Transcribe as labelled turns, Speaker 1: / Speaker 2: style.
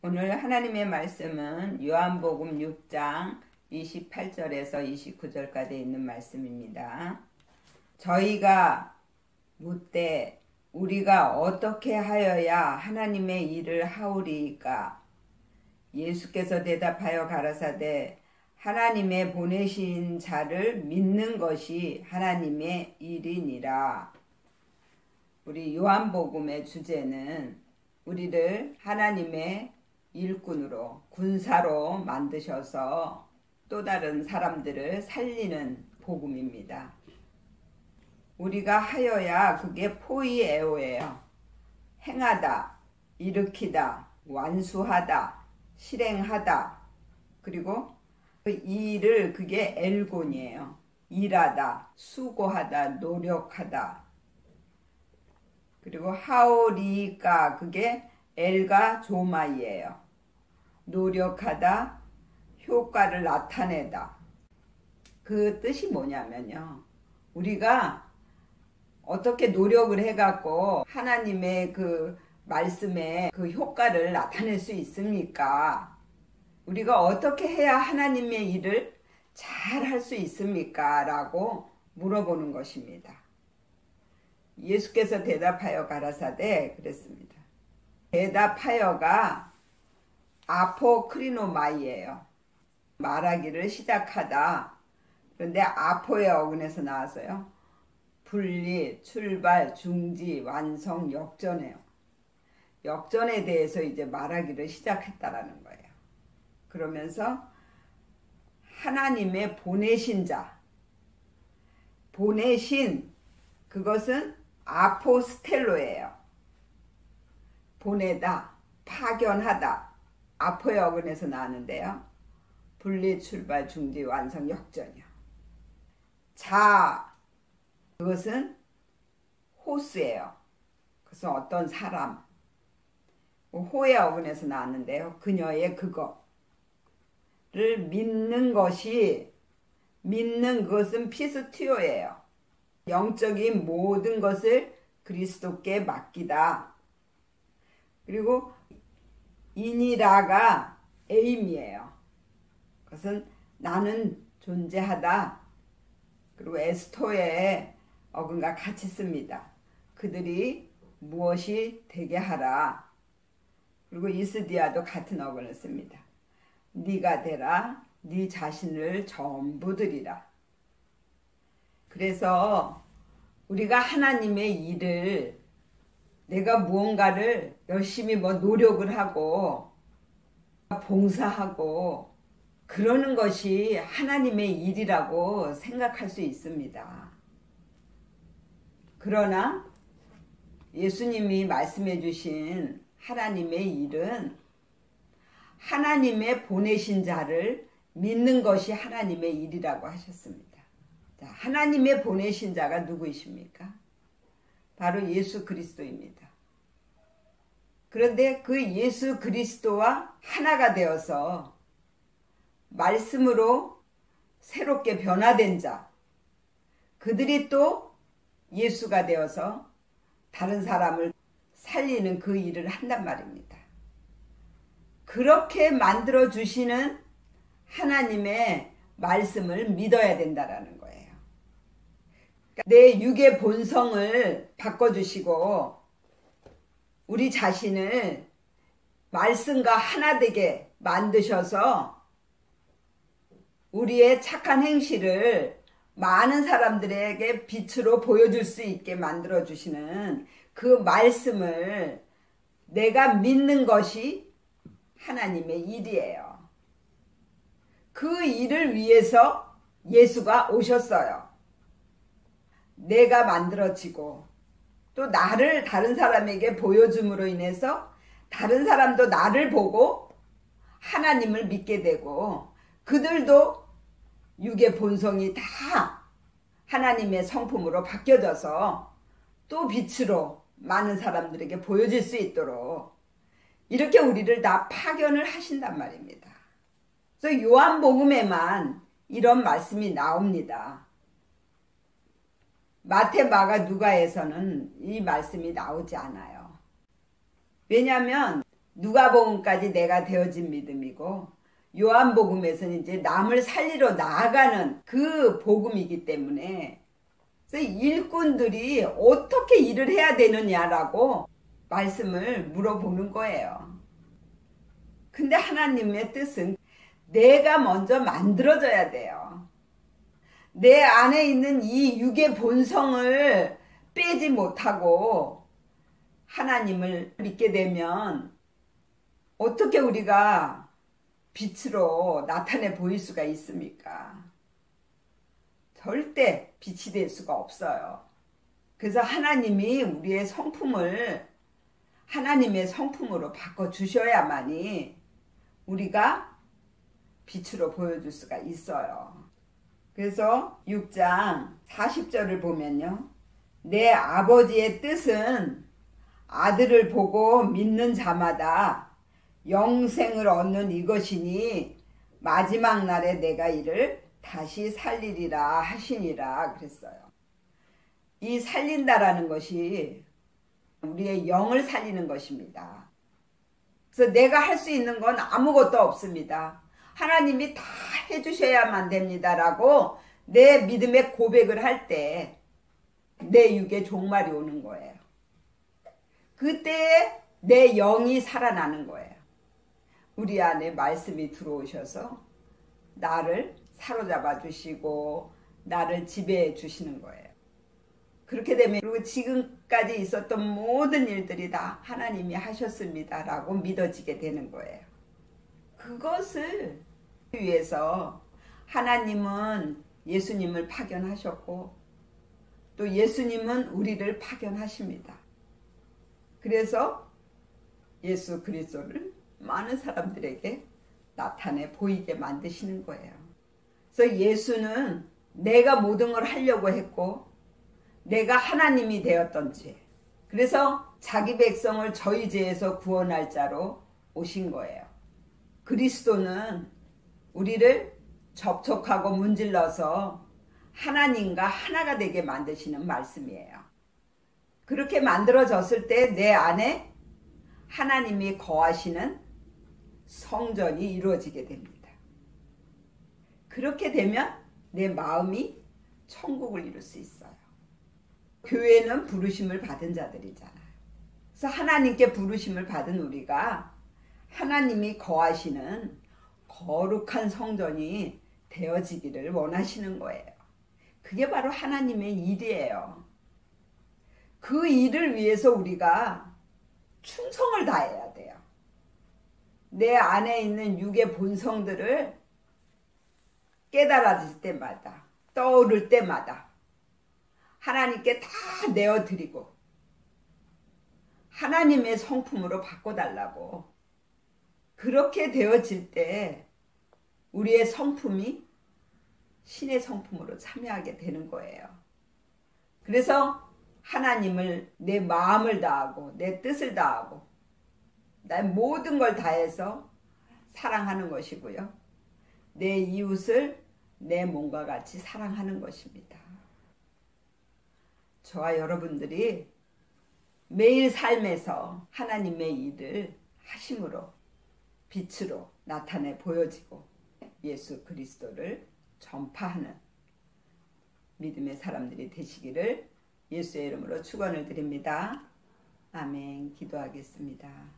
Speaker 1: 오늘 하나님의 말씀은 요한복음 6장 28절에서 29절까지 있는 말씀입니다. 저희가 묻되 우리가 어떻게 하여야 하나님의 일을 하오리이까? 예수께서 대답하여 가라사대 하나님의 보내신 자를 믿는 것이 하나님의 일이니라. 우리 요한복음의 주제는 우리를 하나님의 일꾼으로, 군사로 만드셔서 또 다른 사람들을 살리는 복음입니다. 우리가 하여야 그게 포이에오예요. 행하다, 일으키다, 완수하다, 실행하다. 그리고 그 일을 그게 엘곤이에요. 일하다, 수고하다, 노력하다. 그리고 하오리까 그게 엘가 조마이예요. 노력하다, 효과를 나타내다. 그 뜻이 뭐냐면요. 우리가 어떻게 노력을 해갖고 하나님의 그 말씀에 그 효과를 나타낼 수 있습니까? 우리가 어떻게 해야 하나님의 일을 잘 할 수 있습니까? 라고 물어보는 것입니다. 예수께서 대답하여 가라사대 그랬습니다. 대답하여가 아포크리노마이예요. 말하기를 시작하다. 그런데 아포의 어근에서 나와서요. 분리, 출발, 중지, 완성, 역전해요. 역전에 대해서 이제 말하기를 시작했다라는 거예요. 그러면서 하나님의 보내신 자, 보내신 그것은 아포스텔로예요. 보내다, 파견하다. 아포의 어근에서 나왔는데요. 분리, 출발, 중지, 완성, 역전이요. 자, 그것은 호스예요. 그것은 어떤 사람. 호의 어근에서 나왔는데요. 그녀의 그거를 믿는 것이, 믿는 그것은 피스티오예요. 영적인 모든 것을 그리스도께 맡기다. 그리고 이니라가 에임이에요. 그것은 나는 존재하다. 그리고 에스토의 어근과 같이 씁니다. 그들이 무엇이 되게 하라. 그리고 이스디아도 같은 어근을 씁니다. 네가 되라. 네 자신을 전부 드리라. 그래서 우리가 하나님의 일을 내가 무언가를 열심히 노력을 하고 봉사하고 그러는 것이 하나님의 일이라고 생각할 수 있습니다. 그러나 예수님이 말씀해 주신 하나님의 일은 하나님의 보내신 자를 믿는 것이 하나님의 일이라고 하셨습니다. 자, 하나님의 보내신 자가 누구이십니까? 바로 예수 그리스도입니다. 그런데 그 예수 그리스도와 하나가 되어서 말씀으로 새롭게 변화된 자, 그들이 또 예수가 되어서 다른 사람을 살리는 그 일을 한단 말입니다. 그렇게 만들어 주시는 하나님의 말씀을 믿어야 된다라는 거예요. 내 육의 본성을 바꿔주시고 우리 자신을 말씀과 하나 되게 만드셔서 우리의 착한 행실을 많은 사람들에게 빛으로 보여줄 수 있게 만들어주시는 그 말씀을 내가 믿는 것이 하나님의 일이에요. 그 일을 위해서 예수가 오셨어요. 내가 만들어지고 또 나를 다른 사람에게 보여줌으로 인해서 다른 사람도 나를 보고 하나님을 믿게 되고 그들도 육의 본성이 다 하나님의 성품으로 바뀌어져서 또 빛으로 많은 사람들에게 보여질 수 있도록 이렇게 우리를 다 파견을 하신단 말입니다. 그래서 요한복음에만 이런 말씀이 나옵니다. 마태, 마가, 누가에서는 이 말씀이 나오지 않아요. 왜냐하면 누가복음까지 내가 되어진 믿음이고 요한복음에서는 이제 남을 살리러 나아가는 그 복음이기 때문에 그래서 일꾼들이 어떻게 일을 해야 되느냐라고 말씀을 물어보는 거예요. 근데 하나님의 뜻은 내가 먼저 만들어져야 돼요. 내 안에 있는 이 육의 본성을 빼지 못하고 하나님을 믿게 되면 어떻게 우리가 빛으로 나타내 보일 수가 있습니까? 절대 빛이 될 수가 없어요. 그래서 하나님이 우리의 성품을 하나님의 성품으로 바꿔주셔야만이 우리가 빛으로 보여줄 수가 있어요. 그래서 6장 40절을 보면요. 내 아버지의 뜻은 아들을 보고 믿는 자마다 영생을 얻는 이것이니 마지막 날에 내가 이를 다시 살리리라 하시니라 그랬어요. 이 살린다라는 것이 우리의 영을 살리는 것입니다. 그래서 내가 할 수 있는 건 아무것도 없습니다. 하나님이 다 해주셔야만 됩니다라고 내 믿음의 고백을 할 때 내 육에 종말이 오는 거예요. 그때 내 영이 살아나는 거예요. 우리 안에 말씀이 들어오셔서 나를 사로잡아 주시고 나를 지배해 주시는 거예요. 그렇게 되면 그리고 지금까지 있었던 모든 일들이 다 하나님이 하셨습니다라고 믿어지게 되는 거예요. 그것을 위해서 하나님은 예수님을 파견하셨고 또 예수님은 우리를 파견하십니다. 그래서 예수 그리스도를 많은 사람들에게 나타내 보이게 만드시는 거예요. 그래서 예수는 내가 모든 걸 하려고 했고 내가 하나님이 되었던 죄. 그래서 자기 백성을 저희 죄에서 구원할 자로 오신 거예요. 그리스도는 우리를 접촉하고 문질러서 하나님과 하나가 되게 만드시는 말씀이에요. 그렇게 만들어졌을 때 내 안에 하나님이 거하시는 성전이 이루어지게 됩니다. 그렇게 되면 내 마음이 천국을 이룰 수 있어요. 교회는 부르심을 받은 자들이잖아요. 그래서 하나님께 부르심을 받은 우리가 하나님이 거하시는 거룩한 성전이 되어지기를 원하시는 거예요. 그게 바로 하나님의 일이에요. 그 일을 위해서 우리가 충성을 다해야 돼요. 내 안에 있는 육의 본성들을 깨달아질 때마다 떠오를 때마다 하나님께 다 내어드리고 하나님의 성품으로 바꿔달라고 그렇게 되어질 때 우리의 성품이 신의 성품으로 참여하게 되는 거예요. 그래서 하나님을 내 마음을 다하고 내 뜻을 다하고 내 모든 걸 다해서 사랑하는 것이고요. 내 이웃을 내 몸과 같이 사랑하는 것입니다. 저와 여러분들이 매일 삶에서 하나님의 일을 하심으로 빛으로 나타내 보여지고 예수 그리스도를 전파하는 믿음의 사람들이 되시기를 예수의 이름으로 축원을 드립니다. 아멘. 기도하겠습니다.